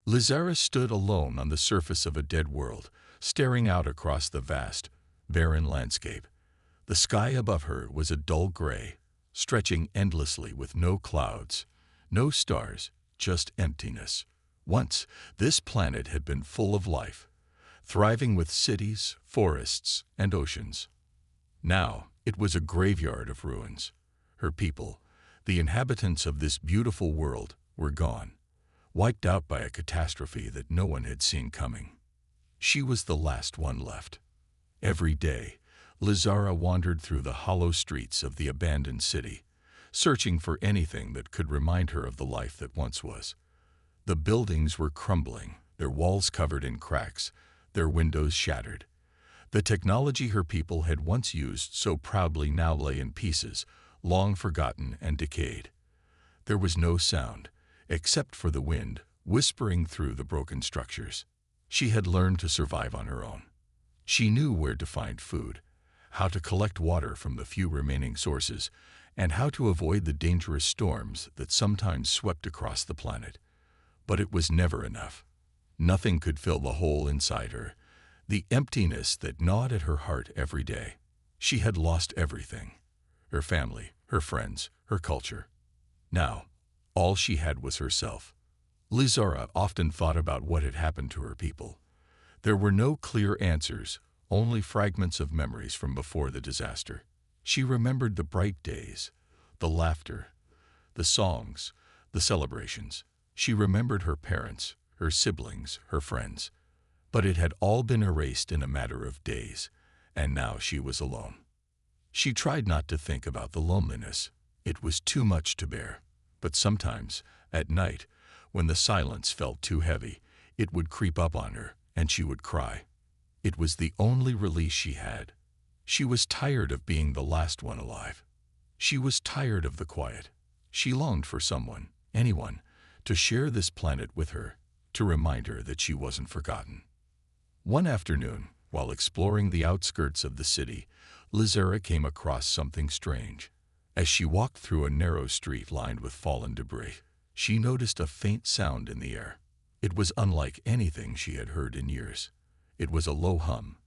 Lazarus stood alone on the surface of a dead world, staring out across the vast, barren landscape. The sky above her was a dull gray, stretching endlessly with no clouds, no stars, just emptiness. Once, this planet had been full of life, thriving with cities, forests, and oceans. Now, it was a graveyard of ruins. Her people, the inhabitants of this beautiful world, were gone, wiped out by a catastrophe that no one had seen coming. She was the last one left. Every day, Lazara wandered through the hollow streets of the abandoned city, searching for anything that could remind her of the life that once was. The buildings were crumbling, their walls covered in cracks, their windows shattered. The technology her people had once used so proudly now lay in pieces, long forgotten and decayed. There was no sound, except for the wind whispering through the broken structures. She had learned to survive on her own. She knew where to find food, how to collect water from the few remaining sources, and how to avoid the dangerous storms that sometimes swept across the planet. But it was never enough. Nothing could fill the hole inside her, the emptiness that gnawed at her heart every day. She had lost everything: her family, her friends, her culture. Now, all she had was herself. Lazara often thought about what had happened to her people. There were no clear answers, only fragments of memories from before the disaster. She remembered the bright days, the laughter, the songs, the celebrations. She remembered her parents, her siblings, her friends. But it had all been erased in a matter of days, and now she was alone. She tried not to think about the loneliness. It was too much to bear. But sometimes, at night, when the silence felt too heavy, it would creep up on her, and she would cry. It was the only release she had. She was tired of being the last one alive. She was tired of the quiet. She longed for someone, anyone, to share this planet with her, to remind her that she wasn't forgotten. One afternoon, while exploring the outskirts of the city, Lazara came across something strange. As she walked through a narrow street lined with fallen debris, she noticed a faint sound in the air. It was unlike anything she had heard in years. It was a low hum,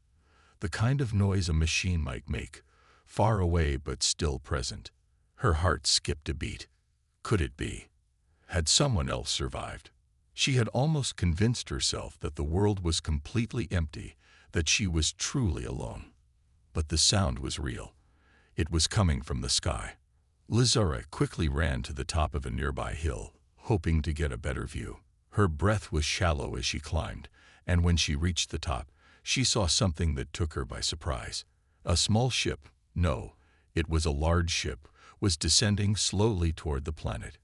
the kind of noise a machine might make, far away but still present. Her heart skipped a beat. Could it be? Had someone else survived? She had almost convinced herself that the world was completely empty, that she was truly alone. But the sound was real. It was coming from the sky. Lazara quickly ran to the top of a nearby hill, hoping to get a better view. Her breath was shallow as she climbed, and when she reached the top, she saw something that took her by surprise. A small ship, no, it was a large ship, was descending slowly toward the planet.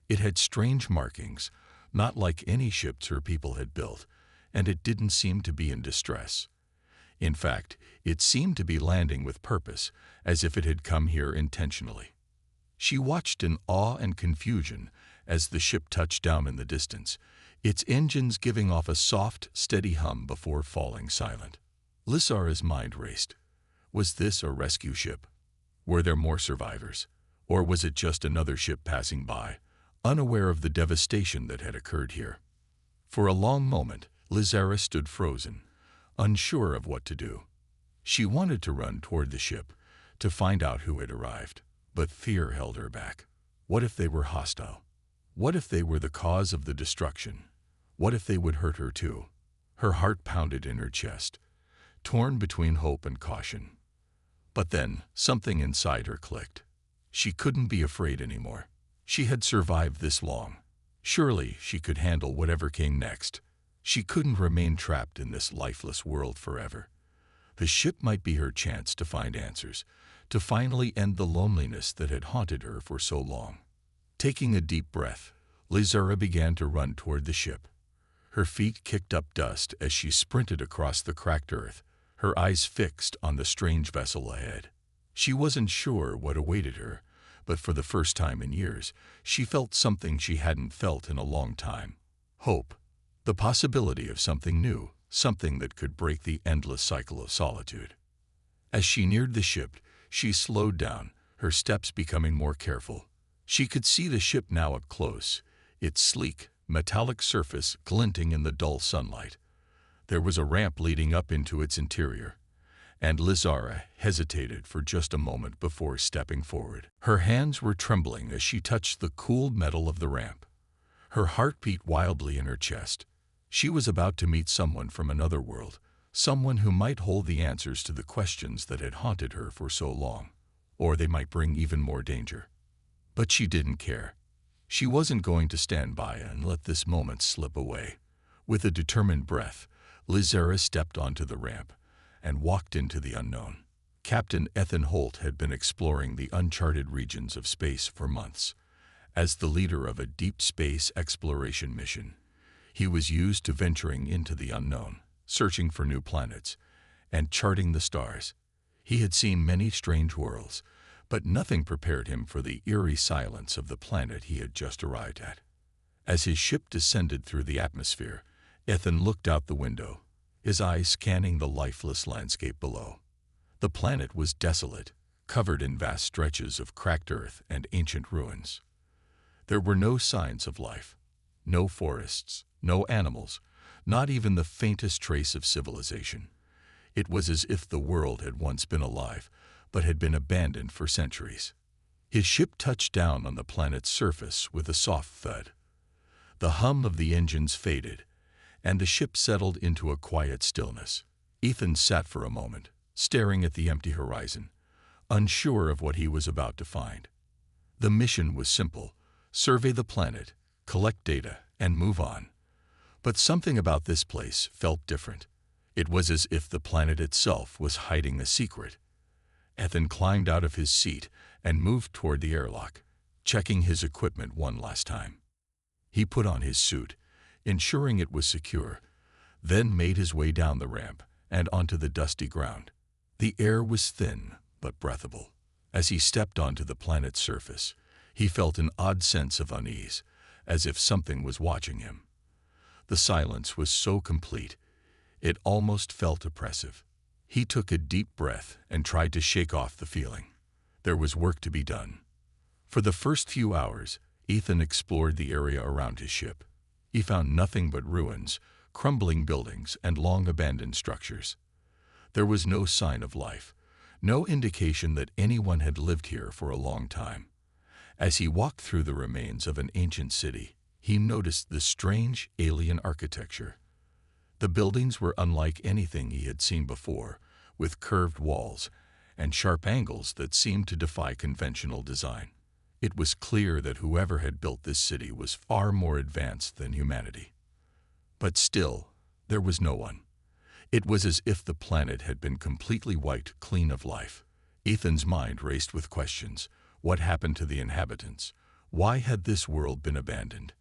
It had strange markings, not like any ships her people had built, and it didn't seem to be in distress. In fact, it seemed to be landing with purpose, as if it had come here intentionally. She watched in awe and confusion as the ship touched down in the distance, its engines giving off a soft, steady hum before falling silent. Lazara's mind raced. Was this a rescue ship? Were there more survivors? Or was it just another ship passing by, unaware of the devastation that had occurred here? For a long moment, Lazara stood frozen, unsure of what to do. She wanted to run toward the ship, to find out who had arrived, but fear held her back. What if they were hostile? What if they were the cause of the destruction? What if they would hurt her too? Her heart pounded in her chest, torn between hope and caution. But then, something inside her clicked. She couldn't be afraid anymore. She had survived this long. Surely she could handle whatever came next. She couldn't remain trapped in this lifeless world forever. The ship might be her chance to find answers, to finally end the loneliness that had haunted her for so long. Taking a deep breath, Lazara began to run toward the ship. Her feet kicked up dust as she sprinted across the cracked earth, her eyes fixed on the strange vessel ahead. She wasn't sure what awaited her, but for the first time in years, she felt something she hadn't felt in a long time. Hope. The possibility of something new, something that could break the endless cycle of solitude. As she neared the ship, she slowed down, her steps becoming more careful. She could see the ship now up close, its sleek, metallic surface glinting in the dull sunlight. There was a ramp leading up into its interior, and Lizara hesitated for just a moment before stepping forward. Her hands were trembling as she touched the cool metal of the ramp. Her heart beat wildly in her chest. She was about to meet someone from another world, someone who might hold the answers to the questions that had haunted her for so long, or they might bring even more danger. But she didn't care. She wasn't going to stand by and let this moment slip away. With a determined breath, Lizara stepped onto the ramp and walked into the unknown. Captain Ethan Holt had been exploring the uncharted regions of space for months. As the leader of a deep space exploration mission, he was used to venturing into the unknown, searching for new planets, and charting the stars. He had seen many strange worlds, but nothing prepared him for the eerie silence of the planet he had just arrived at. As his ship descended through the atmosphere, Ethan looked out the window, his eyes scanning the lifeless landscape below. The planet was desolate, covered in vast stretches of cracked earth and ancient ruins. There were no signs of life, no forests, no animals, not even the faintest trace of civilization. It was as if the world had once been alive, but had been abandoned for centuries. His ship touched down on the planet's surface with a soft thud. The hum of the engines faded, and the ship settled into a quiet stillness. Ethan sat for a moment, staring at the empty horizon, unsure of what he was about to find. The mission was simple: survey the planet, collect data, and move on. But something about this place felt different. It was as if the planet itself was hiding a secret. Ethan climbed out of his seat and moved toward the airlock, checking his equipment one last time. He put on his suit, ensuring it was secure, then made his way down the ramp and onto the dusty ground. The air was thin but breathable. As he stepped onto the planet's surface, he felt an odd sense of unease, as if something was watching him. The silence was so complete, it almost felt oppressive. He took a deep breath and tried to shake off the feeling. There was work to be done. For the first few hours, Ethan explored the area around his ship. He found nothing but ruins, crumbling buildings, and long-abandoned structures. There was no sign of life, no indication that anyone had lived here for a long time. As he walked through the remains of an ancient city, he noticed the strange alien architecture. The buildings were unlike anything he had seen before, with curved walls and sharp angles that seemed to defy conventional design. It was clear that whoever had built this city was far more advanced than humanity. But still, there was no one. It was as if the planet had been completely wiped clean of life. Ethan's mind raced with questions. What happened to the inhabitants? Why had this world been abandoned?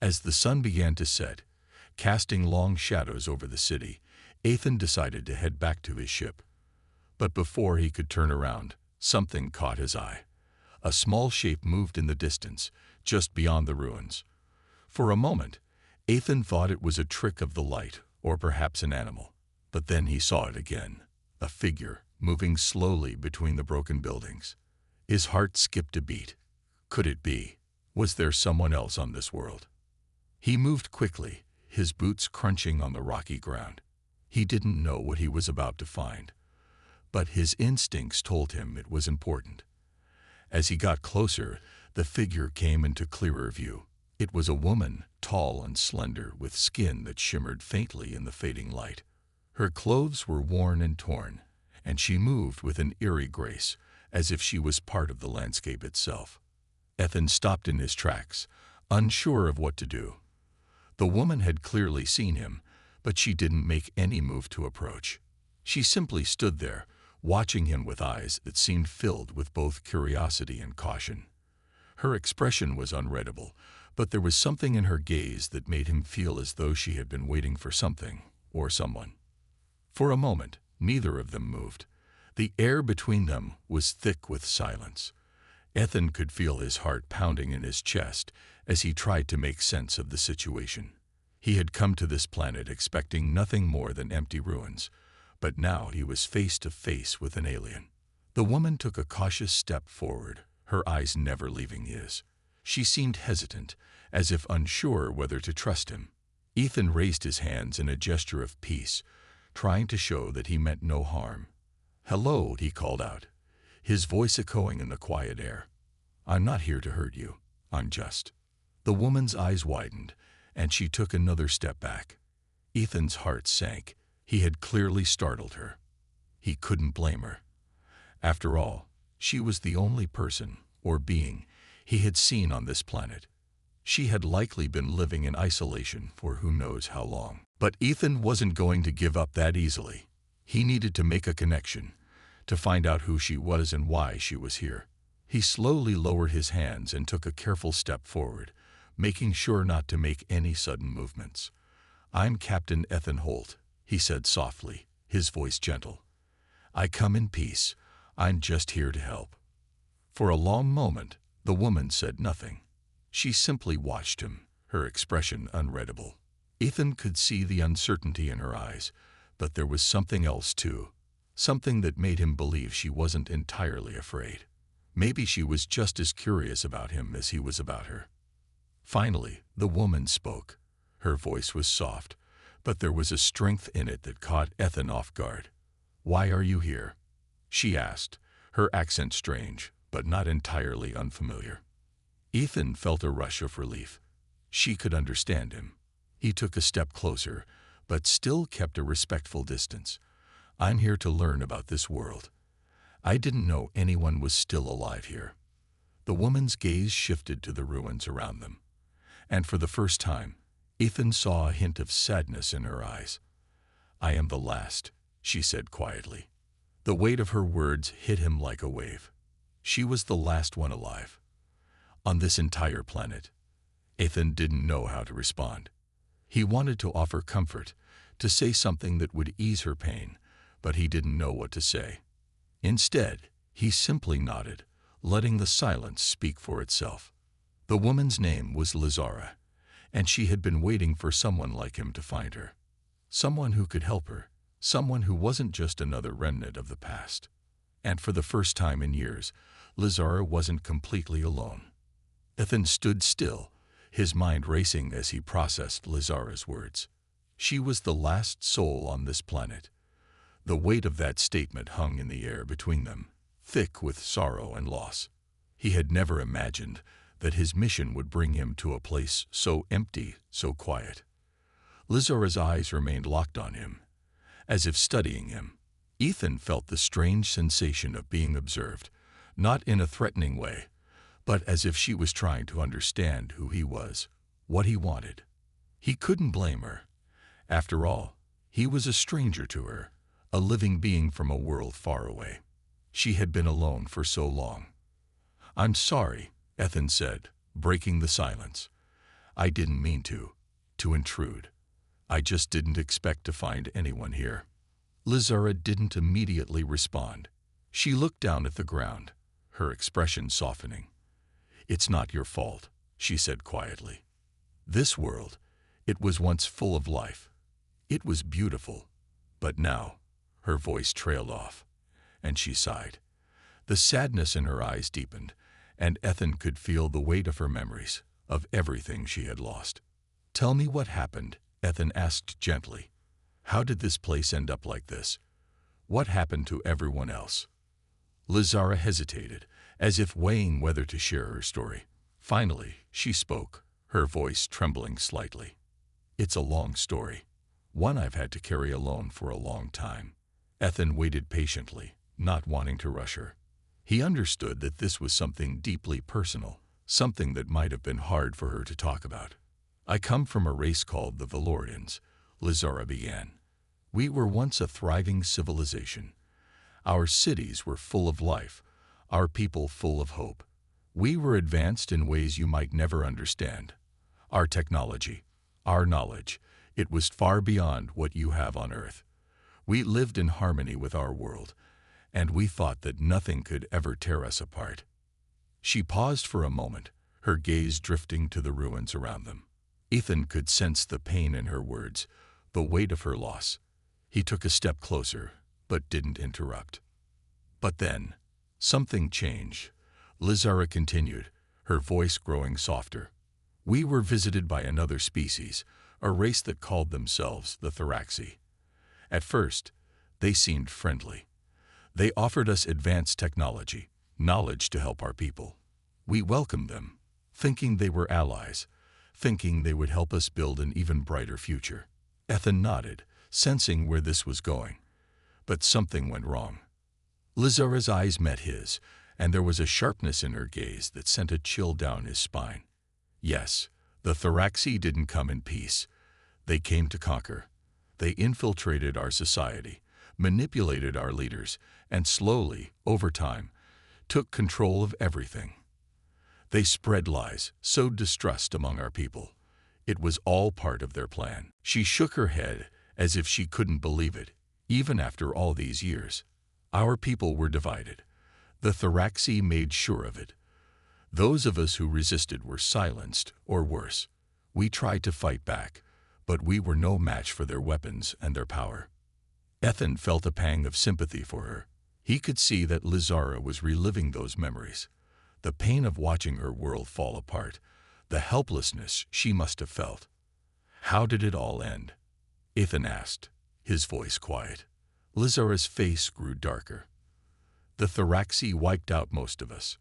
As the sun began to set, casting long shadows over the city, Ethan decided to head back to his ship. But before he could turn around, something caught his eye. A small shape moved in the distance, just beyond the ruins. For a moment, Ethan thought it was a trick of the light, or perhaps an animal. But then he saw it again, a figure moving slowly between the broken buildings. His heart skipped a beat. Could it be? Was there someone else on this world? He moved quickly, his boots crunching on the rocky ground. He didn't know what he was about to find, but his instincts told him it was important. As he got closer, the figure came into clearer view. It was a woman, tall and slender, with skin that shimmered faintly in the fading light. Her clothes were worn and torn, and she moved with an eerie grace, as if she was part of the landscape itself. Ethan stopped in his tracks, unsure of what to do. The woman had clearly seen him, but she didn't make any move to approach. She simply stood there, watching him with eyes that seemed filled with both curiosity and caution. Her expression was unreadable, but there was something in her gaze that made him feel as though she had been waiting for something or someone. For a moment, neither of them moved. The air between them was thick with silence. Ethan could feel his heart pounding in his chest as he tried to make sense of the situation. He had come to this planet expecting nothing more than empty ruins, but now he was face to face with an alien. The woman took a cautious step forward, her eyes never leaving his. She seemed hesitant, as if unsure whether to trust him. Ethan raised his hands in a gesture of peace, trying to show that he meant no harm. "Hello," he called out, his voice echoing in the quiet air. "I'm not here to hurt you. I'm just—" The woman's eyes widened, and she took another step back. Ethan's heart sank. He had clearly startled her. He couldn't blame her. After all, she was the only person, or being, he had seen on this planet. She had likely been living in isolation for who knows how long. But Ethan wasn't going to give up that easily. He needed to make a connection, to find out who she was and why she was here. He slowly lowered his hands and took a careful step forward, making sure not to make any sudden movements. "I'm Captain Ethan Holt," he said softly, his voice gentle. "I come in peace. I'm just here to help." For a long moment, the woman said nothing. She simply watched him, her expression unreadable. Ethan could see the uncertainty in her eyes, but there was something else too, something that made him believe she wasn't entirely afraid. Maybe she was just as curious about him as he was about her. Finally, the woman spoke. Her voice was soft, but there was a strength in it that caught Ethan off guard. "Why are you here?" she asked, her accent strange, but not entirely unfamiliar. Ethan felt a rush of relief. She could understand him. He took a step closer, but still kept a respectful distance. "I'm here to learn about this world. I didn't know anyone was still alive here." The woman's gaze shifted to the ruins around them, and for the first time, Ethan saw a hint of sadness in her eyes. "I am the last," she said quietly. The weight of her words hit him like a wave. She was the last one alive on this entire planet. Ethan didn't know how to respond. He wanted to offer comfort, to say something that would ease her pain, but he didn't know what to say. Instead, he simply nodded, letting the silence speak for itself. The woman's name was Lazara, and she had been waiting for someone like him to find her. Someone who could help her, someone who wasn't just another remnant of the past. And for the first time in years, Lazara wasn't completely alone. Ethan stood still, his mind racing as he processed Lazara's words. She was the last soul on this planet. The weight of that statement hung in the air between them, thick with sorrow and loss. He had never imagined that his mission would bring him to a place so empty, so quiet. Lazara's eyes remained locked on him, as if studying him. Ethan felt the strange sensation of being observed, not in a threatening way, but as if she was trying to understand who he was, what he wanted. He couldn't blame her. After all, he was a stranger to her, a living being from a world far away. She had been alone for so long. "I'm sorry," Ethan said, breaking the silence. "I didn't mean to intrude. I just didn't expect to find anyone here." Lazara didn't immediately respond. She looked down at the ground, her expression softening. "It's not your fault," she said quietly. "This world, it was once full of life. It was beautiful. But now," her voice trailed off, and she sighed. The sadness in her eyes deepened, and Ethan could feel the weight of her memories, of everything she had lost. "Tell me what happened," Ethan asked gently. "How did this place end up like this? What happened to everyone else?" Lazara hesitated, as if weighing whether to share her story. Finally, she spoke, her voice trembling slightly. "It's a long story, one I've had to carry alone for a long time." Ethan waited patiently, not wanting to rush her. He understood that this was something deeply personal, something that might have been hard for her to talk about. "I come from a race called the Valorians," Lazara began. "We were once a thriving civilization. Our cities were full of life, our people full of hope. We were advanced in ways you might never understand. Our technology, our knowledge, it was far beyond what you have on Earth. We lived in harmony with our world, and we thought that nothing could ever tear us apart." She paused for a moment, her gaze drifting to the ruins around them. Ethan could sense the pain in her words, the weight of her loss. He took a step closer, but didn't interrupt. "But then, something changed," Lazara continued, her voice growing softer. We were visited by another species, a race that called themselves the Thoraxi. At first, they seemed friendly. They offered us advanced technology, knowledge to help our people. We welcomed them, thinking they were allies, thinking they would help us build an even brighter future. Ethan nodded, sensing where this was going. But something went wrong. Lizara's eyes met his, and there was a sharpness in her gaze that sent a chill down his spine. Yes, the Thoraxi didn't come in peace. They came to conquer. They infiltrated our society, manipulated our leaders, and slowly, over time, took control of everything. They spread lies, sowed distrust among our people. It was all part of their plan. She shook her head as if she couldn't believe it, even after all these years. Our people were divided. The Thoraxi made sure of it. Those of us who resisted were silenced, or worse. We tried to fight back, but we were no match for their weapons and their power. Ethan felt a pang of sympathy for her. He could see that Lizara was reliving those memories. The pain of watching her world fall apart, the helplessness she must have felt. How did it all end? Ethan asked, his voice quiet. Lizara's face grew darker. The Thoraxi wiped out most of us.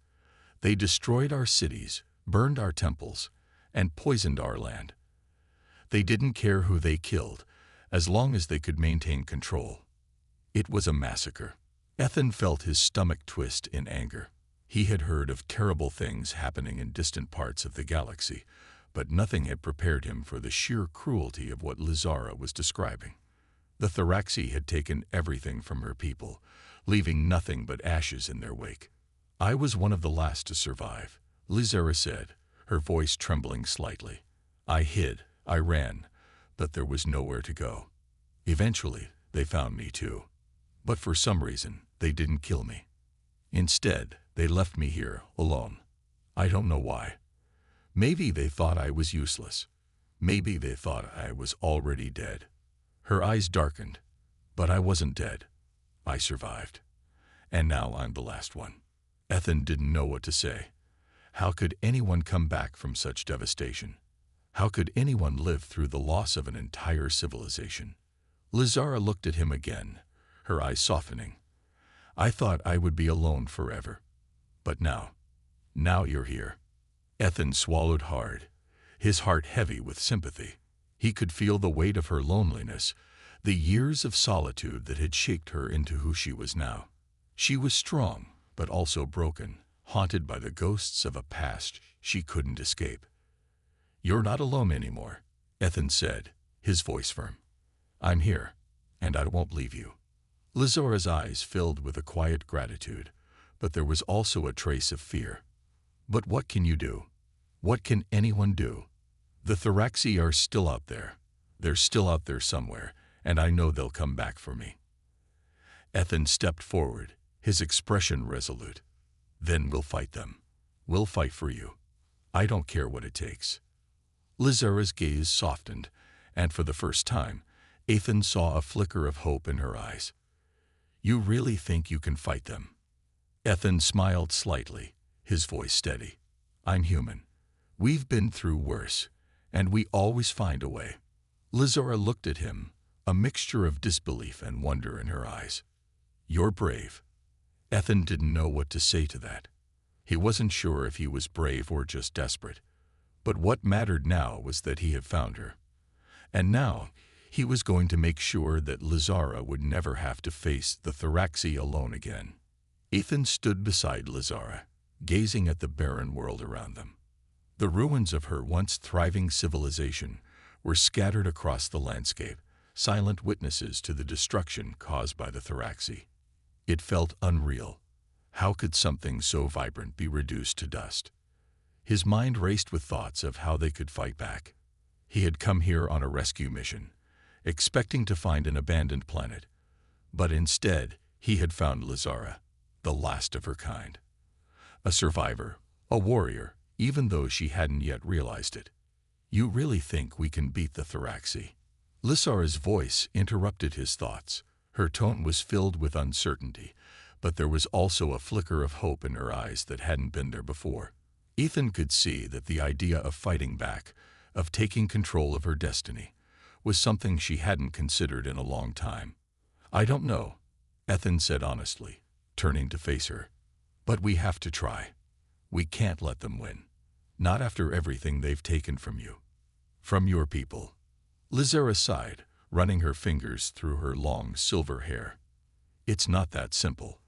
They destroyed our cities, burned our temples, and poisoned our land. They didn't care who they killed, as long as they could maintain control. It was a massacre. Ethan felt his stomach twist in anger. He had heard of terrible things happening in distant parts of the galaxy, but nothing had prepared him for the sheer cruelty of what Lizara was describing. The Thoraxi had taken everything from her people, leaving nothing but ashes in their wake. I was one of the last to survive, Lizara said, her voice trembling slightly. I hid, I ran, but there was nowhere to go. Eventually, they found me too. But for some reason, they didn't kill me. Instead, they left me here, alone. I don't know why. Maybe they thought I was useless. Maybe they thought I was already dead. Her eyes darkened, but I wasn't dead. I survived. And now I'm the last one. Ethan didn't know what to say. How could anyone come back from such devastation? How could anyone live through the loss of an entire civilization? Lizara looked at him again, her eyes softening. I thought I would be alone forever. But now you're here. Ethan swallowed hard, his heart heavy with sympathy. He could feel the weight of her loneliness, the years of solitude that had shaped her into who she was now. She was strong, but also broken, haunted by the ghosts of a past she couldn't escape. You're not alone anymore, Ethan said, his voice firm. I'm here, and I won't leave you. Lizara's eyes filled with a quiet gratitude, but there was also a trace of fear. But what can you do? What can anyone do? The Thoraxi are still out there. They're still out there somewhere, and I know they'll come back for me. Ethan stepped forward, his expression resolute. Then we'll fight them. We'll fight for you. I don't care what it takes. Lizara's gaze softened, and for the first time, Ethan saw a flicker of hope in her eyes. You really think you can fight them? Ethan smiled slightly, his voice steady. I'm human. We've been through worse, and we always find a way. Lizara looked at him, a mixture of disbelief and wonder in her eyes. You're brave. Ethan didn't know what to say to that. He wasn't sure if he was brave or just desperate. But what mattered now was that he had found her. And now, he was going to make sure that Lizara would never have to face the Thoraxi alone again. Ethan stood beside Lizara, gazing at the barren world around them. The ruins of her once thriving civilization were scattered across the landscape, silent witnesses to the destruction caused by the Thoraxi. It felt unreal. How could something so vibrant be reduced to dust? His mind raced with thoughts of how they could fight back. He had come here on a rescue mission, expecting to find an abandoned planet. But instead, he had found Lizara, the last of her kind. A survivor, a warrior, even though she hadn't yet realized it. You really think we can beat the Thoraxi? Lizara's voice interrupted his thoughts. Her tone was filled with uncertainty, but there was also a flicker of hope in her eyes that hadn't been there before. Ethan could see that the idea of fighting back, of taking control of her destiny, was something she hadn't considered in a long time. "I don't know," Ethan said honestly, turning to face her. "But we have to try. We can't let them win. Not after everything they've taken from you. From your people." Lizara sighed, running her fingers through her long silver hair. "It's not that simple.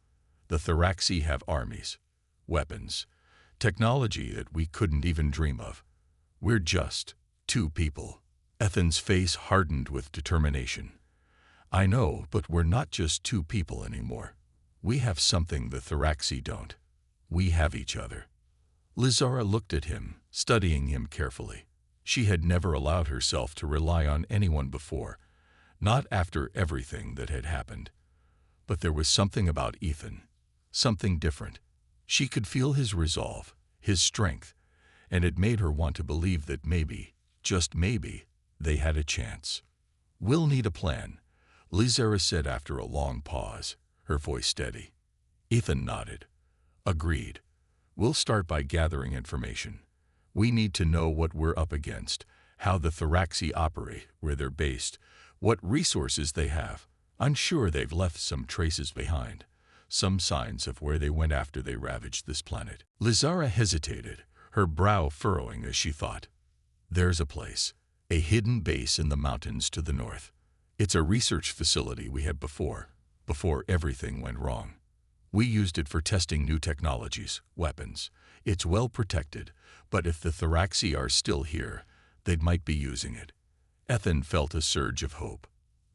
The Thoraxi have armies, weapons, technology that we couldn't even dream of. We're just 2 people." Ethan's face hardened with determination. "I know, but we're not just 2 people anymore. We have something the Thoraxi don't. We have each other." Lizara looked at him, studying him carefully. She had never allowed herself to rely on anyone before, not after everything that had happened. But there was something about Ethan, something different. She could feel his resolve, his strength, and it made her want to believe that maybe, just maybe, they had a chance. "We'll need a plan," Lizara said after a long pause, her voice steady. Ethan nodded. "Agreed. We'll start by gathering information. We need to know what we're up against, how the Thoraxi operate, where they're based, what resources they have. I'm sure they've left some traces behind, some signs of where they went after they ravaged this planet." Lizara hesitated, her brow furrowing as she thought. "There's a place, a hidden base in the mountains to the north. It's a research facility we had before everything went wrong. We used it for testing new technologies, weapons. It's well protected, but if the Thoraxi are still here, they might be using it." Ethan felt a surge of hope.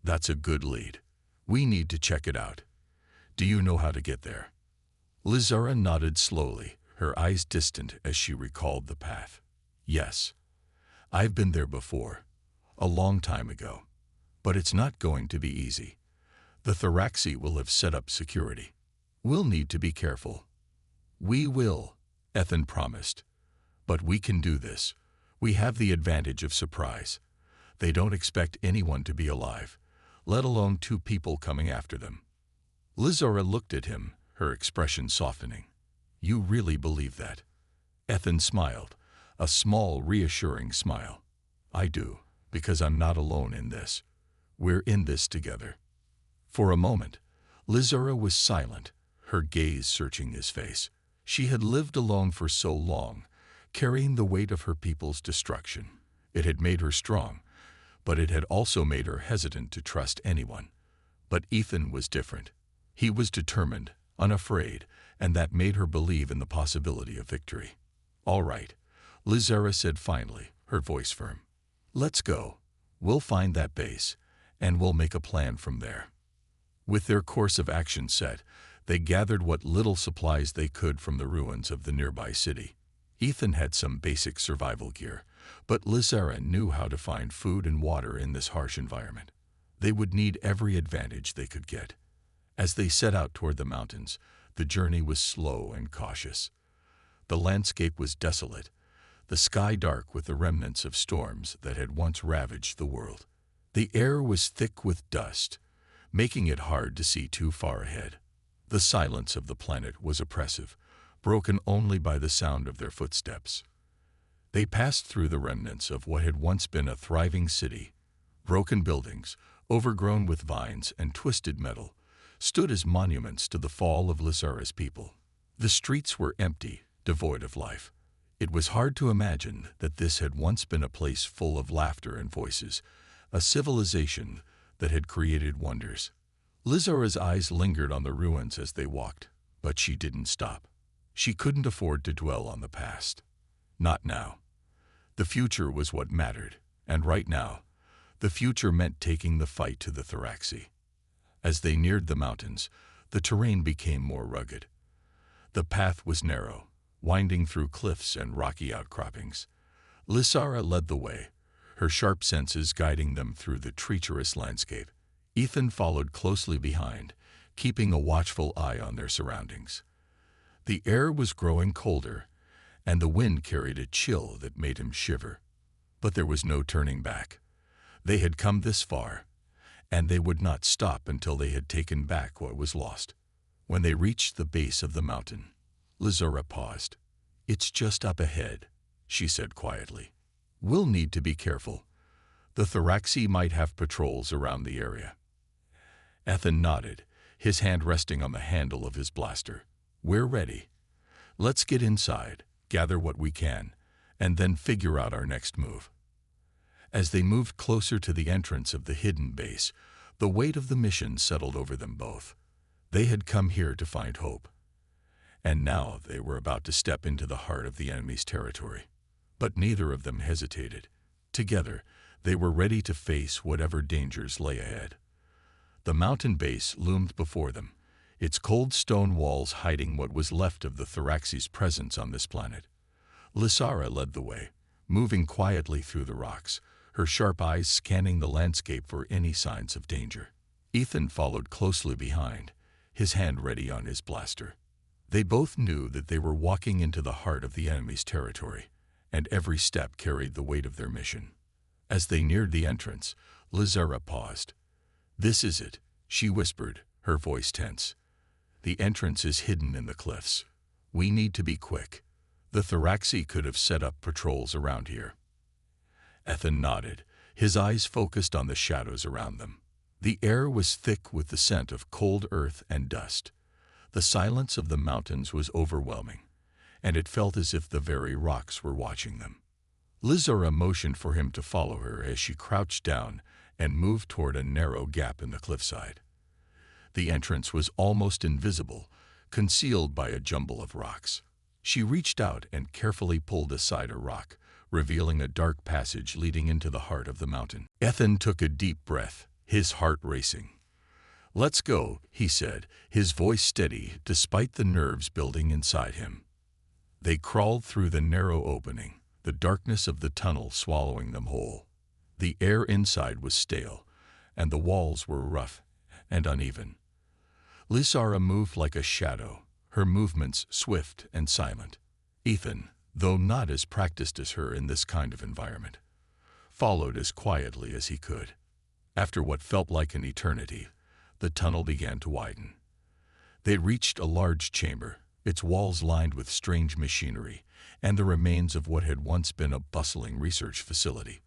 "That's a good lead. We need to check it out. Do you know how to get there?" Lizara nodded slowly, her eyes distant as she recalled the path. "Yes. I've been there before, a long time ago. But it's not going to be easy. The Thoraxi will have set up security. We'll need to be careful." "We will," Ethan promised. "But we can do this. We have the advantage of surprise. They don't expect anyone to be alive, let alone 2 people coming after them." Lizara looked at him, her expression softening. "You really believe that?" Ethan smiled, a small, reassuring smile. "I do, because I'm not alone in this. We're in this together." For a moment, Lizara was silent, her gaze searching his face. She had lived alone for so long, carrying the weight of her people's destruction. It had made her strong, but it had also made her hesitant to trust anyone. But Ethan was different. He was determined, unafraid, and that made her believe in the possibility of victory. "All right," Lizara said finally, her voice firm. "Let's go. We'll find that base, and we'll make a plan from there." With their course of action set, they gathered what little supplies they could from the ruins of the nearby city. Ethan had some basic survival gear, but Lizara knew how to find food and water in this harsh environment. They would need every advantage they could get. As they set out toward the mountains, the journey was slow and cautious. The landscape was desolate, the sky dark with the remnants of storms that had once ravaged the world. The air was thick with dust, making it hard to see too far ahead. The silence of the planet was oppressive, broken only by the sound of their footsteps. They passed through the remnants of what had once been a thriving city. Broken buildings, overgrown with vines and twisted metal, stood as monuments to the fall of Lizara's people. The streets were empty, devoid of life. It was hard to imagine that this had once been a place full of laughter and voices, a civilization that had created wonders. Lizara's eyes lingered on the ruins as they walked, but she didn't stop. She couldn't afford to dwell on the past. Not now. The future was what mattered, and right now, the future meant taking the fight to the Thoraxi. As they neared the mountains, the terrain became more rugged. The path was narrow, winding through cliffs and rocky outcroppings. Lizara led the way, her sharp senses guiding them through the treacherous landscape. Ethan followed closely behind, keeping a watchful eye on their surroundings. The air was growing colder, and the wind carried a chill that made him shiver. But there was no turning back. They had come this far, and they would not stop until they had taken back what was lost. When they reached the base of the mountain, Lizara paused. "It's just up ahead," she said quietly. "We'll need to be careful. The Thoraxi might have patrols around the area." Ethan nodded, his hand resting on the handle of his blaster. "We're ready. Let's get inside, gather what we can, and then figure out our next move." As they moved closer to the entrance of the hidden base, the weight of the mission settled over them both. They had come here to find hope, and now they were about to step into the heart of the enemy's territory. But neither of them hesitated. Together, they were ready to face whatever dangers lay ahead. The mountain base loomed before them, its cold stone walls hiding what was left of the Thoraxi's presence on this planet. Lysara led the way, moving quietly through the rocks, her sharp eyes scanning the landscape for any signs of danger. Ethan followed closely behind, his hand ready on his blaster. They both knew that they were walking into the heart of the enemy's territory, and every step carried the weight of their mission. As they neared the entrance, Lysara paused. "This is it," she whispered, her voice tense. "The entrance is hidden in the cliffs. We need to be quick. The Thoraxi could have set up patrols around here." Ethan nodded, his eyes focused on the shadows around them. The air was thick with the scent of cold earth and dust. The silence of the mountains was overwhelming, and it felt as if the very rocks were watching them. Lysara motioned for him to follow her as she crouched down and moved toward a narrow gap in the cliffside. The entrance was almost invisible, concealed by a jumble of rocks. She reached out and carefully pulled aside a rock, revealing a dark passage leading into the heart of the mountain. Ethan took a deep breath, his heart racing. "Let's go," he said, his voice steady despite the nerves building inside him. They crawled through the narrow opening, the darkness of the tunnel swallowing them whole. The air inside was stale, and the walls were rough and uneven. Lysara moved like a shadow, her movements swift and silent. Ethan, though not as practiced as her in this kind of environment, followed as quietly as he could. After what felt like an eternity, the tunnel began to widen. They reached a large chamber, its walls lined with strange machinery and the remains of what had once been a bustling research facility.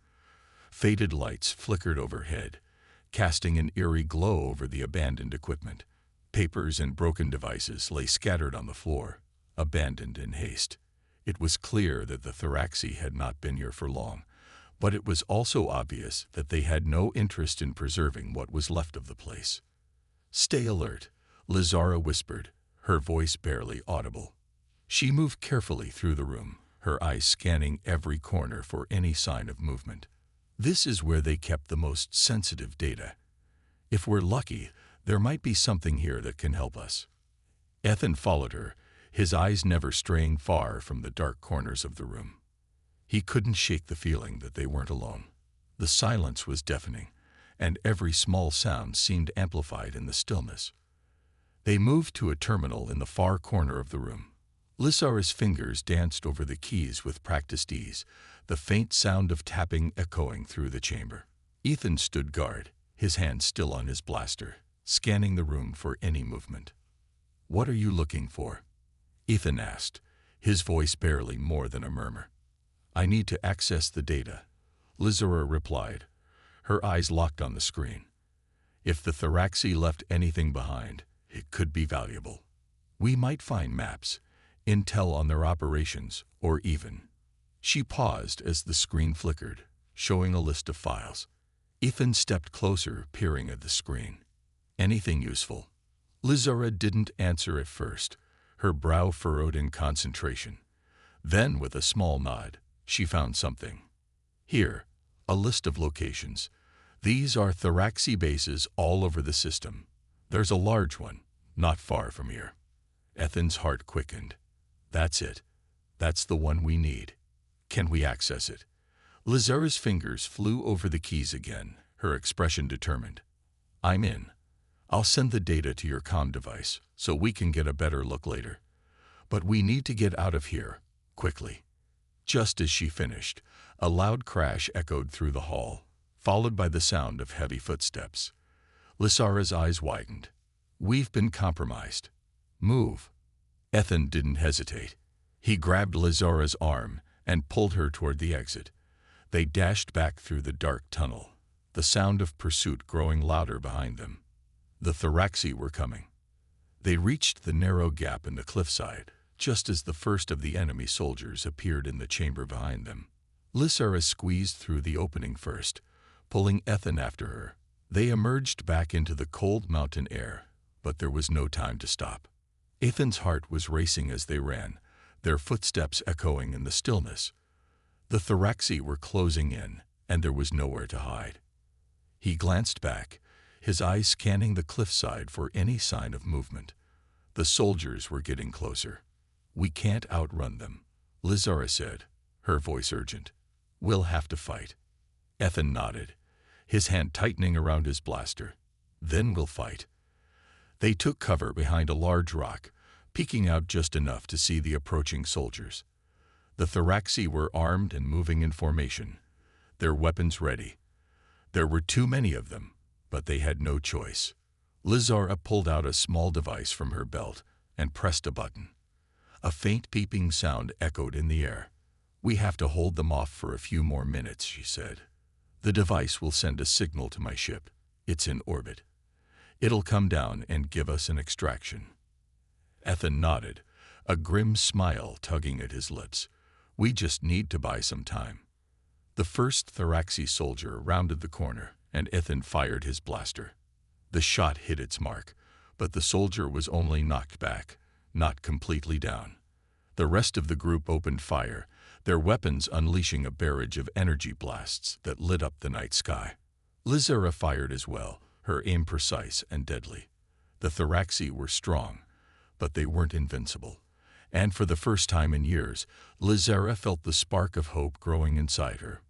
Faded lights flickered overhead, casting an eerie glow over the abandoned equipment. Papers and broken devices lay scattered on the floor, abandoned in haste. It was clear that the Thoraxi had not been here for long, but it was also obvious that they had no interest in preserving what was left of the place. "Stay alert," Lysara whispered, her voice barely audible. She moved carefully through the room, her eyes scanning every corner for any sign of movement. "This is where they kept the most sensitive data. If we're lucky, there might be something here that can help us." Ethan followed her, his eyes never straying far from the dark corners of the room. He couldn't shake the feeling that they weren't alone. The silence was deafening, and every small sound seemed amplified in the stillness. They moved to a terminal in the far corner of the room. Lysara's fingers danced over the keys with practiced ease, the faint sound of tapping echoing through the chamber. Ethan stood guard, his hand still on his blaster, scanning the room for any movement. "What are you looking for?" Ethan asked, his voice barely more than a murmur. "I need to access the data," Lysara replied, her eyes locked on the screen. "If the Thoraxi left anything behind, it could be valuable. We might find maps, intel on their operations, or even—" She paused as the screen flickered, showing a list of files. Ethan stepped closer, peering at the screen. "Anything useful?" Lysara didn't answer at first, her brow furrowed in concentration. Then, with a small nod, she found something. "Here, a list of locations. These are Thoraxi bases all over the system. There's a large one, not far from here." Ethan's heart quickened. "That's it. That's the one we need. Can we access it?" Lysara's fingers flew over the keys again, her expression determined. "I'm in. I'll send the data to your comm device so we can get a better look later. But we need to get out of here, quickly." Just as she finished, a loud crash echoed through the hall, followed by the sound of heavy footsteps. Lysara's eyes widened. "We've been compromised. Move." Ethan didn't hesitate. He grabbed Lizara's arm and pulled her toward the exit. They dashed back through the dark tunnel, the sound of pursuit growing louder behind them. The Thoraxi were coming. They reached the narrow gap in the cliffside, just as the first of the enemy soldiers appeared in the chamber behind them. Lizara squeezed through the opening first, pulling Ethan after her. They emerged back into the cold mountain air, but there was no time to stop. Ethan's heart was racing as they ran, their footsteps echoing in the stillness. The Thoraxi were closing in, and there was nowhere to hide. He glanced back, his eyes scanning the cliffside for any sign of movement. The soldiers were getting closer. "We can't outrun them," Lizara said, her voice urgent. "We'll have to fight." Ethan nodded, his hand tightening around his blaster. "Then we'll fight." They took cover behind a large rock, peeking out just enough to see the approaching soldiers. The Thoraxi were armed and moving in formation, their weapons ready. There were too many of them, but they had no choice. Lizara pulled out a small device from her belt and pressed a button. A faint peeping sound echoed in the air. "We have to hold them off for a few more minutes," she said. "The device will send a signal to my ship. It's in orbit. It'll come down and give us an extraction." Ethan nodded, a grim smile tugging at his lips. "We just need to buy some time." The first Thoraxi soldier rounded the corner, and Ethan fired his blaster. The shot hit its mark, but the soldier was only knocked back, not completely down. The rest of the group opened fire, their weapons unleashing a barrage of energy blasts that lit up the night sky. Lizara fired as well, her aim precise and deadly. The Thoraxi were strong, but they weren't invincible. And for the first time in years, Lizara felt the spark of hope growing inside her.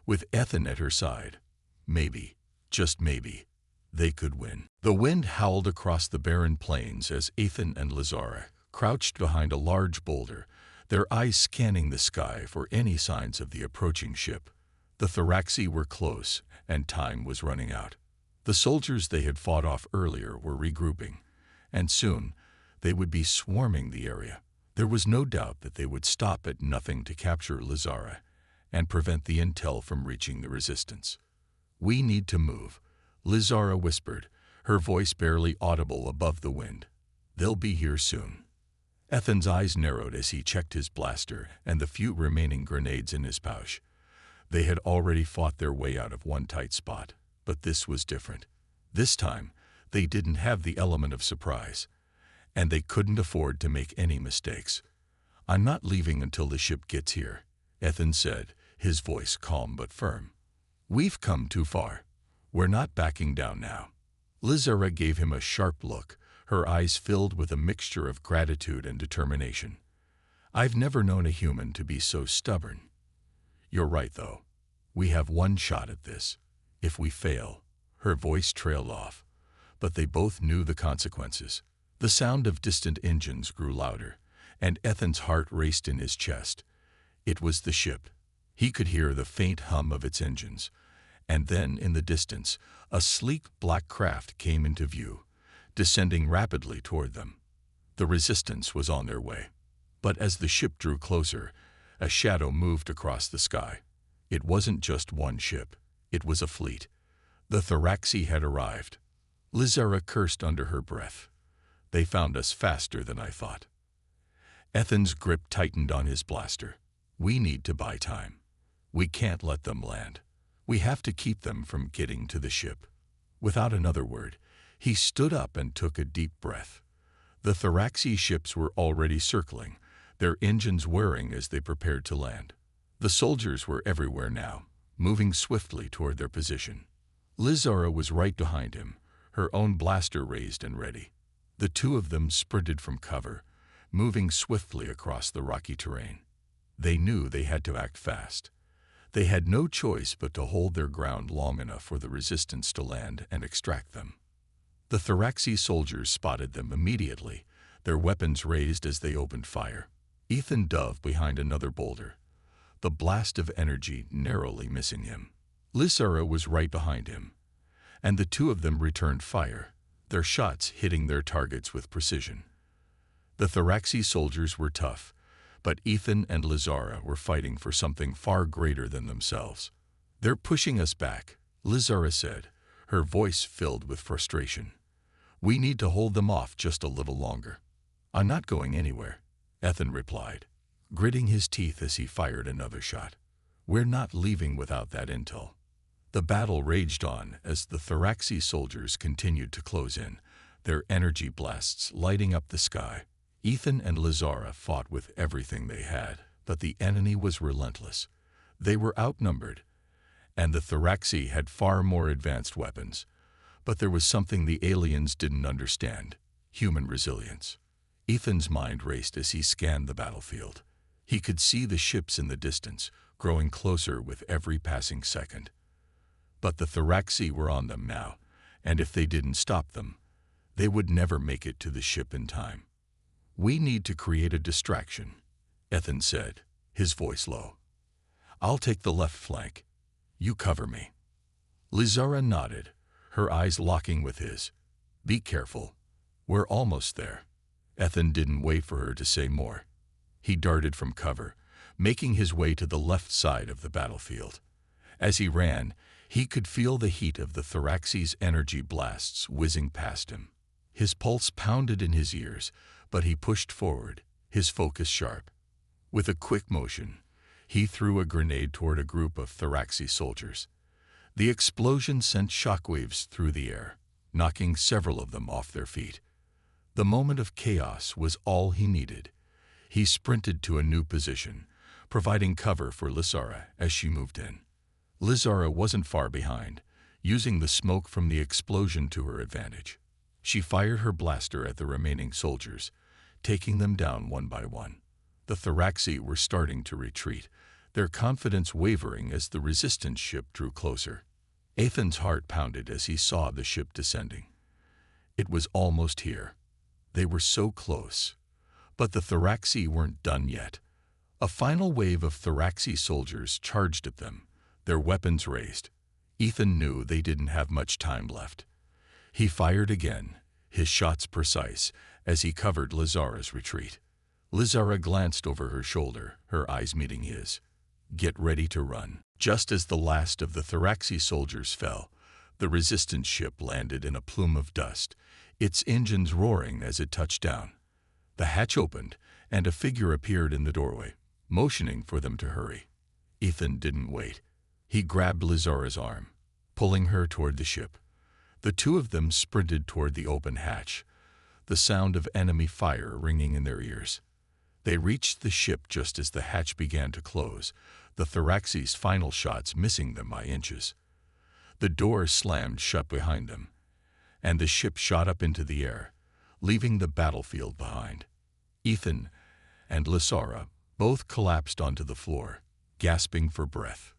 With Ethan at her side, maybe, just maybe, they could win. The wind howled across the barren plains as Ethan and Lizara crouched behind a large boulder, their eyes scanning the sky for any signs of the approaching ship. The Thoraxi were close, and time was running out. The soldiers they had fought off earlier were regrouping, and soon they would be swarming the area. There was no doubt that they would stop at nothing to capture Lizara and prevent the intel from reaching the resistance. "We need to move," Lizara whispered, her voice barely audible above the wind. "They'll be here soon." Ethan's eyes narrowed as he checked his blaster and the few remaining grenades in his pouch. They had already fought their way out of one tight spot, but this was different. This time, they didn't have the element of surprise, and they couldn't afford to make any mistakes. "I'm not leaving until the ship gets here," Ethan said, his voice calm but firm. "We've come too far. We're not backing down now." Lizara gave him a sharp look, her eyes filled with a mixture of gratitude and determination. "I've never known a human to be so stubborn." "You're right, though. We have one shot at this. If we fail," her voice trailed off, but they both knew the consequences. The sound of distant engines grew louder, and Ethan's heart raced in his chest. It was the ship. He could hear the faint hum of its engines, and then, in the distance, a sleek black craft came into view, descending rapidly toward them. The resistance was on their way. But as the ship drew closer, a shadow moved across the sky. It wasn't just one ship. It was a fleet. The Thoraxi had arrived. Lizara cursed under her breath. "They found us faster than I thought." Ethan's grip tightened on his blaster. "We need to buy time. We can't let them land. We have to keep them from getting to the ship." Without another word, he stood up and took a deep breath. The Thoraxi ships were already circling, their engines whirring as they prepared to land. The soldiers were everywhere now, moving swiftly toward their position. Lizara was right behind him, her own blaster raised and ready. The two of them sprinted from cover, moving swiftly across the rocky terrain. They knew they had to act fast. They had no choice but to hold their ground long enough for the resistance to land and extract them. The Thoraxi soldiers spotted them immediately, their weapons raised as they opened fire. Ethan dove behind another boulder, the blast of energy narrowly missing him. Lizara was right behind him, and the two of them returned fire, their shots hitting their targets with precision. The Thoraxi soldiers were tough, But Ethan and Lizara were fighting for something far greater than themselves. "They're pushing us back," Lizara said, her voice filled with frustration. "We need to hold them off just a little longer." "I'm not going anywhere," Ethan replied, gritting his teeth as he fired another shot. "We're not leaving without that intel." The battle raged on as the Thoraxi soldiers continued to close in, their energy blasts lighting up the sky. Ethan and Lizara fought with everything they had, but the enemy was relentless. They were outnumbered, and the Thoraxi had far more advanced weapons. But there was something the aliens didn't understand: human resilience. Ethan's mind raced as he scanned the battlefield. He could see the ships in the distance, growing closer with every passing second. But the Thoraxi were on them now, and if they didn't stop them, they would never make it to the ship in time. "We need to create a distraction," Ethan said, his voice low. "I'll take the left flank. You cover me." Lizara nodded, her eyes locking with his. "Be careful. We're almost there." Ethan didn't wait for her to say more. He darted from cover, making his way to the left side of the battlefield. As he ran, he could feel the heat of the Thoraxi's energy blasts whizzing past him. His pulse pounded in his ears, but he pushed forward, his focus sharp. With a quick motion, he threw a grenade toward a group of Thoraxi soldiers. The explosion sent shockwaves through the air, knocking several of them off their feet. The moment of chaos was all he needed. He sprinted to a new position, providing cover for Lizara as she moved in. Lizara wasn't far behind, using the smoke from the explosion to her advantage. She fired her blaster at the remaining soldiers, taking them down one by one. The Thoraxi were starting to retreat, their confidence wavering as the resistance ship drew closer. Ethan's heart pounded as he saw the ship descending. It was almost here. They were so close. But the Thoraxi weren't done yet. A final wave of Thoraxi soldiers charged at them, their weapons raised. Ethan knew they didn't have much time left. He fired again, his shots precise, as he covered Lizara's retreat. Lizara glanced over her shoulder, her eyes meeting his. "Get ready to run." Just as the last of the Thoraxi soldiers fell, the resistance ship landed in a plume of dust, its engines roaring as it touched down. The hatch opened, and a figure appeared in the doorway, motioning for them to hurry. Ethan didn't wait. He grabbed Lizara's arm, pulling her toward the ship. The two of them sprinted toward the open hatch, the sound of enemy fire ringing in their ears. They reached the ship just as the hatch began to close, the Thoraxi's final shots missing them by inches. The door slammed shut behind them, and the ship shot up into the air, leaving the battlefield behind. Ethan and Lizara both collapsed onto the floor, gasping for breath.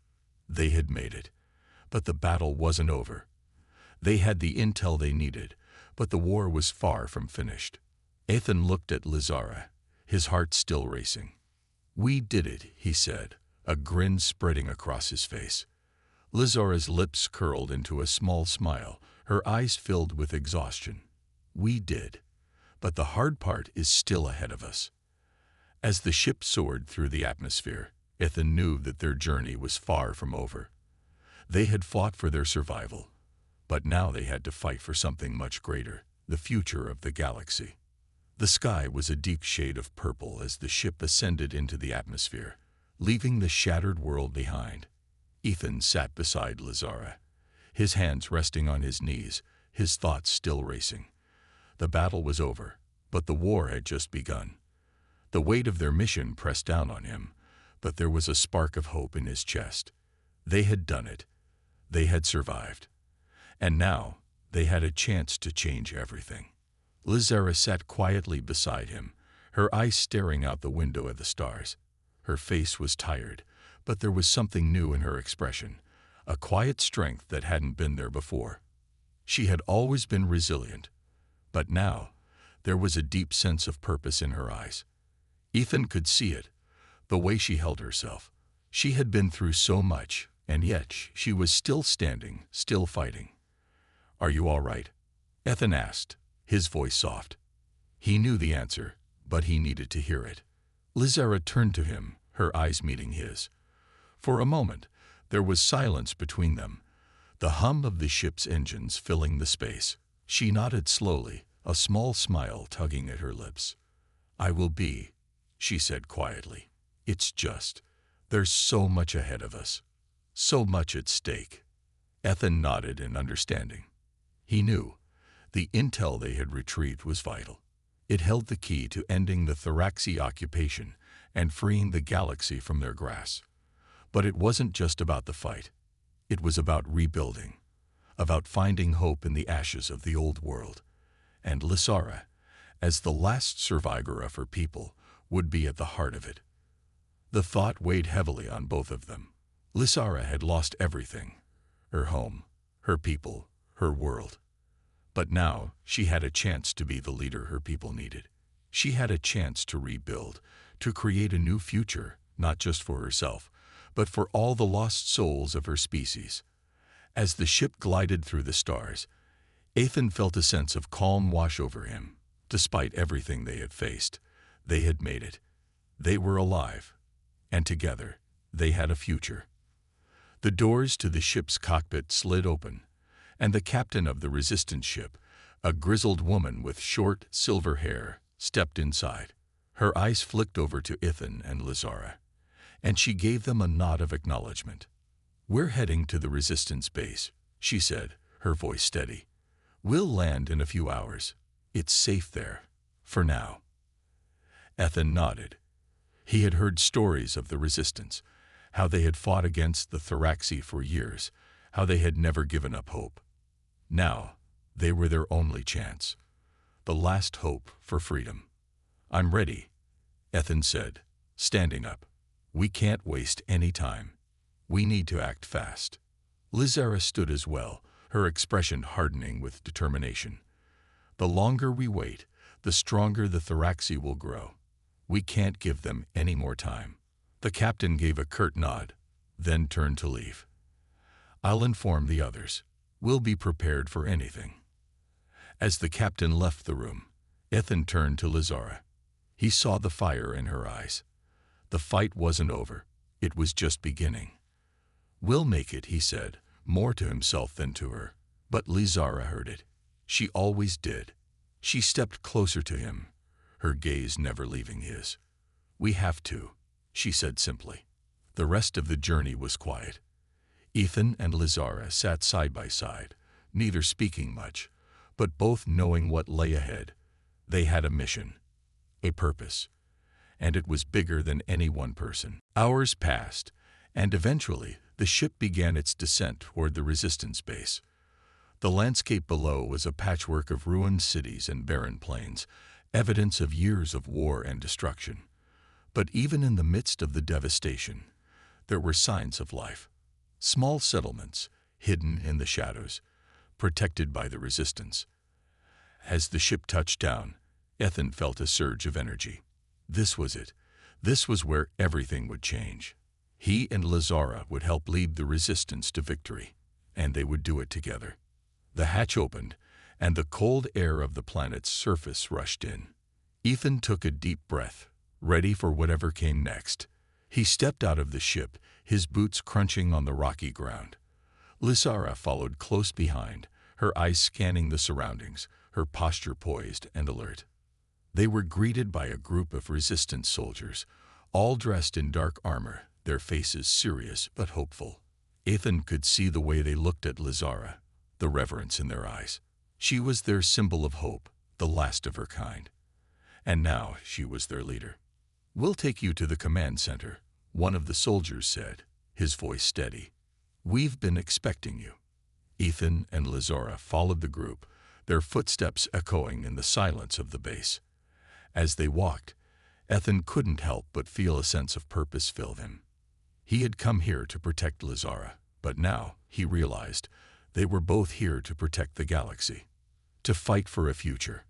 They had made it, but the battle wasn't over. They had the intel they needed, but the war was far from finished. Ethan looked at Lizara, his heart still racing. "We did it," he said, a grin spreading across his face. Lizara's lips curled into a small smile, her eyes filled with exhaustion. "We did, but the hard part is still ahead of us." As the ship soared through the atmosphere, Ethan knew that their journey was far from over. They had fought for their survival, but now they had to fight for something much greater, the future of the galaxy. The sky was a deep shade of purple as the ship ascended into the atmosphere, leaving the shattered world behind. Ethan sat beside Lizara, his hands resting on his knees, his thoughts still racing. The battle was over, but the war had just begun. The weight of their mission pressed down on him, but there was a spark of hope in his chest. They had done it. They had survived. And now they had a chance to change everything. Lizara sat quietly beside him, her eyes staring out the window at the stars. Her face was tired, but there was something new in her expression, a quiet strength that hadn't been there before. She had always been resilient, but now there was a deep sense of purpose in her eyes. Ethan could see it, the way she held herself. She had been through so much, and yet she was still standing, still fighting. "Are you all right?" Ethan asked, his voice soft. He knew the answer, but he needed to hear it. Lizara turned to him, her eyes meeting his. For a moment, there was silence between them, the hum of the ship's engines filling the space. She nodded slowly, a small smile tugging at her lips. "I will be," she said quietly. "It's just, there's so much ahead of us, so much at stake." Ethan nodded in understanding. He knew the intel they had retrieved was vital. It held the key to ending the Thoraxi occupation and freeing the galaxy from their grasp. But it wasn't just about the fight. It was about rebuilding, about finding hope in the ashes of the old world. And Lizara, as the last survivor of her people, would be at the heart of it. The thought weighed heavily on both of them. Lizara had lost everything: her home, her people, her world. But now she had a chance to be the leader her people needed. She had a chance to rebuild, to create a new future, not just for herself, but for all the lost souls of her species. As the ship glided through the stars, Ethan felt a sense of calm wash over him. Despite everything they had faced, they had made it. They were alive, and together they had a future. The doors to the ship's cockpit slid open, and the captain of the resistance ship, a grizzled woman with short, silver hair, stepped inside. Her eyes flicked over to Ethan and Lizara, and she gave them a nod of acknowledgement. "We're heading to the resistance base," she said, her voice steady. "We'll land in a few hours. It's safe there, for now." Ethan nodded. He had heard stories of the resistance, how they had fought against the Thoraxi for years, how they had never given up hope. Now, they were their only chance, the last hope for freedom. "I'm ready," Ethan said, standing up. "We can't waste any time. We need to act fast." Lizara stood as well, her expression hardening with determination. "The longer we wait, the stronger the Thoraxi will grow. We can't give them any more time." The captain gave a curt nod, then turned to leave. "I'll inform the others. We'll be prepared for anything." As the captain left the room, Ethan turned to Lizara. He saw the fire in her eyes. The fight wasn't over. It was just beginning. "We'll make it," he said, more to himself than to her. But Lizara heard it. She always did. She stepped closer to him, her gaze never leaving his. "We have to," she said simply. The rest of the journey was quiet. Ethan and Lizara sat side by side, neither speaking much, but both knowing what lay ahead. They had a mission, a purpose, and it was bigger than any one person. Hours passed, and eventually the ship began its descent toward the resistance base. The landscape below was a patchwork of ruined cities and barren plains, evidence of years of war and destruction. But even in the midst of the devastation, there were signs of life. Small settlements, hidden in the shadows, protected by the resistance. As the ship touched down, Ethan felt a surge of energy. This was it. This was where everything would change. He and Lizara would help lead the resistance to victory, and they would do it together. The hatch opened, and the cold air of the planet's surface rushed in. Ethan took a deep breath, ready for whatever came next. He stepped out of the ship, his boots crunching on the rocky ground. Lizara followed close behind, her eyes scanning the surroundings, her posture poised and alert. They were greeted by a group of resistance soldiers, all dressed in dark armor, their faces serious but hopeful. Ethan could see the way they looked at Lizara, the reverence in their eyes. She was their symbol of hope, the last of her kind. And now she was their leader. "We'll take you to the command center," one of the soldiers said, his voice steady. "We've been expecting you." Ethan and Lizara followed the group, their footsteps echoing in the silence of the base. As they walked, Ethan couldn't help but feel a sense of purpose fill him. He had come here to protect Lizara, but now, he realized, they were both here to protect the galaxy, to fight for a future.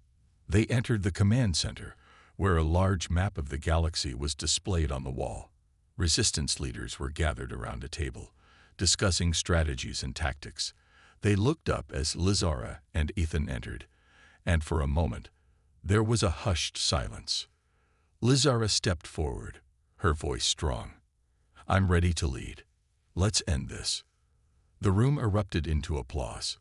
They entered the command center, where a large map of the galaxy was displayed on the wall. Resistance leaders were gathered around a table, discussing strategies and tactics. They looked up as Lizara and Ethan entered, and for a moment, there was a hushed silence. Lizara stepped forward, her voice strong. "I'm ready to lead. Let's end this." The room erupted into applause.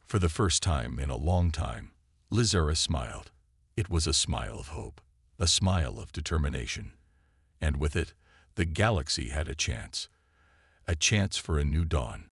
For the first time in a long time, Lizara smiled. It was a smile of hope, a smile of determination. And with it, the galaxy had a chance for a new dawn.